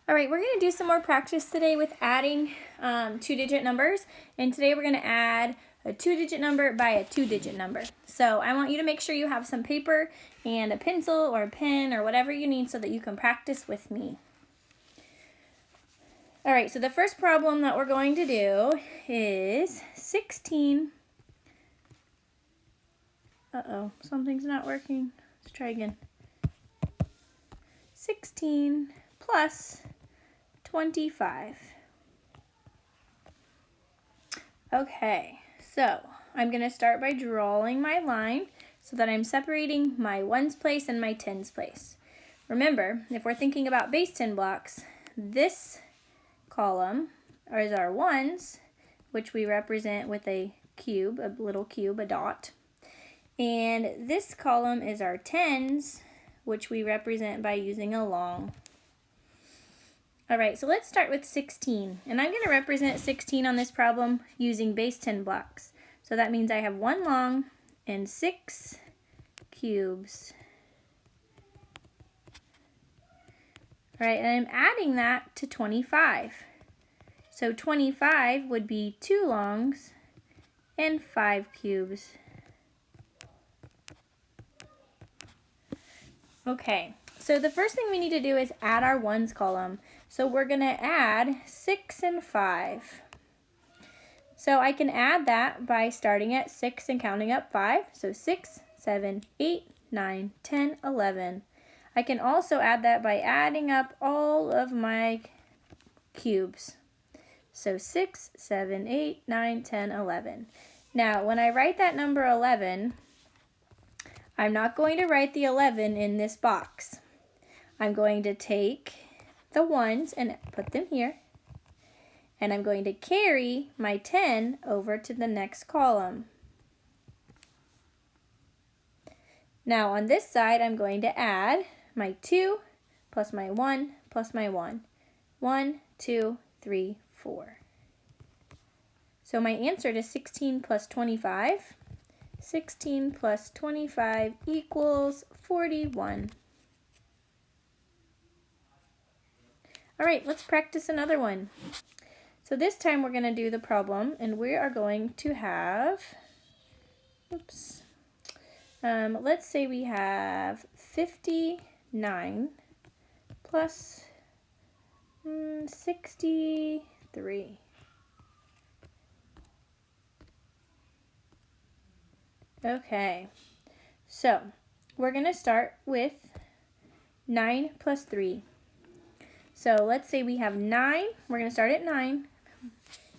All right, we're going to do some more practice today with adding two-digit numbers. And today we're going to add a two-digit number by a two-digit number. So I want you to make sure you have some paper and a pencil or a pen or whatever you need so that you can practice with me. All right, so the first problem that we're going to do is 16. Uh-oh, something's not working. Let's try again. 16 plus 25. Okay, so I'm going to start by drawing my line so that I'm separating my ones place and my tens place. Remember, if we're thinking about base 10 blocks, this column is our ones, which we represent with a cube, a little cube, a dot. And this column is our tens, which we represent by using a long. All right, so let's start with 16. And I'm going to represent 16 on this problem using base 10 blocks. So that means I have one long and 6 cubes. All right, and I'm adding that to 25. So 25 would be 2 longs and 5 cubes. Okay, so the first thing we need to do is add our ones column. So we're going to add 6 and 5. So I can add that by starting at 6 and counting up 5. So 6, 7, 8, 9, 10, 11. I can also add that by adding up all of my cubes. So 6, 7, 8, 9, 10, 11. Now, when I write that number 11, I'm not going to write the 11 in this box. I'm going to take the ones and put them here. And I'm going to carry my 10 over to the next column. Now on this side, I'm going to add my 2 plus my 1 plus my 1. 1, 2, 3, 4. So my answer to 16 plus 25, 16 plus 25 equals 41. All right, let's practice another one. So this time we're going to do the problem, and we are going to have, let's say we have 59 plus 63. Okay, so we're going to start with 9 plus 3. So let's say we have 9, we're going to start at 9.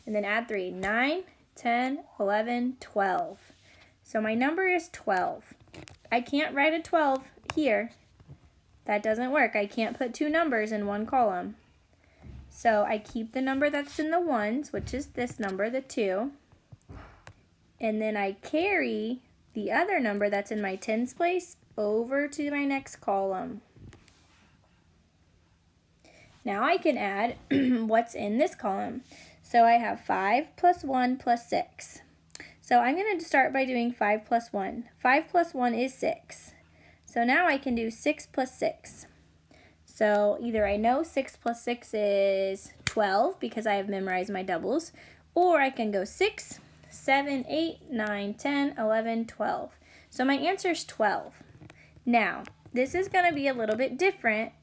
And then add 3. 9, 10, 11, 12. So my number is 12. I can't write a 12 here. That doesn't work. I can't put two numbers in one column. So I keep the number that's in the ones, which is this number, the 2. And then I carry the other number that's in my tens place over to my next column. Now I can add what's in this column. So I have 5 plus 1 plus 6. So I'm going to start by doing 5 plus 1. 5 plus 1 is 6. So now I can do 6 plus 6. So either I know 6 plus 6 is 12 because I have memorized my doubles, or I can go 6, 7, 8, 9, 10, 11, 12. So my answer is 12. Now, this is going to be a little bit different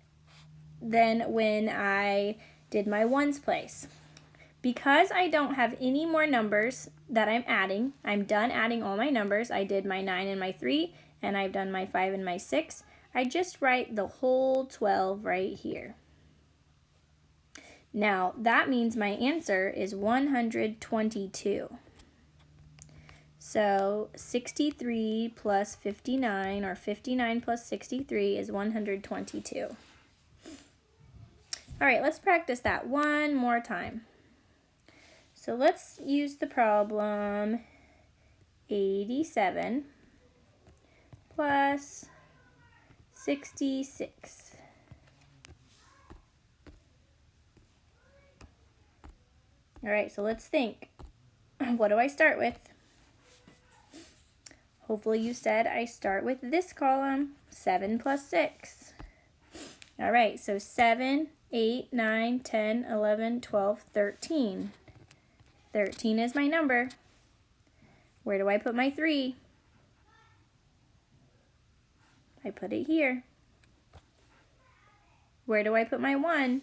than when I did my ones place. Because I don't have any more numbers that I'm adding, I'm done adding all my numbers. I did my 9 and my 3, and I've done my 5 and my 6. I just write the whole 12 right here. Now, that means my answer is 122. So 63 plus 59, or 59 plus 63 is 122. All right, let's practice that one more time. So let's use the problem 87 plus 66. All right, so let's think. What do I start with? Hopefully you said I start with this column, 7 plus 6. All right, so 7, 8, 9, 10, 11, 12, 13. 13 is my number. Where do I put my 3? I put it here. Where do I put my 1?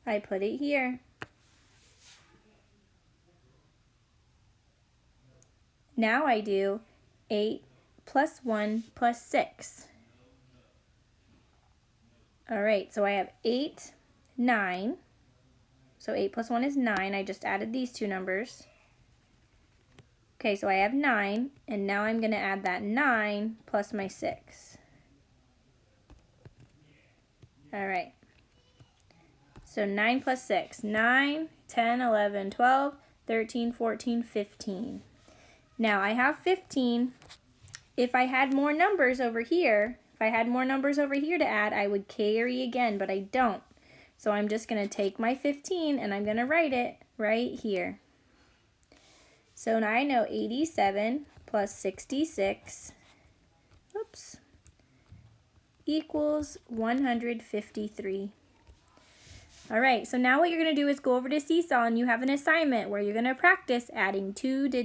I put it here. Now I do 8 plus 1 plus 6. All right, so I have 8, 9. So 8 plus 1 is 9. I just added these two numbers. Okay, so I have 9, and now I'm going to add that 9 plus my 6. All right. So 9 plus 6, 9, 10, 11, 12, 13, 14, 15. Now I have 15. If I had more numbers over here, to add, I would carry again, but I don't. So I'm just going to take my 15 and I'm going to write it right here. So now I know 87 plus 66, equals 153. All right, so now what you're going to do is go over to Seesaw and you have an assignment where you're going to practice adding 2 digits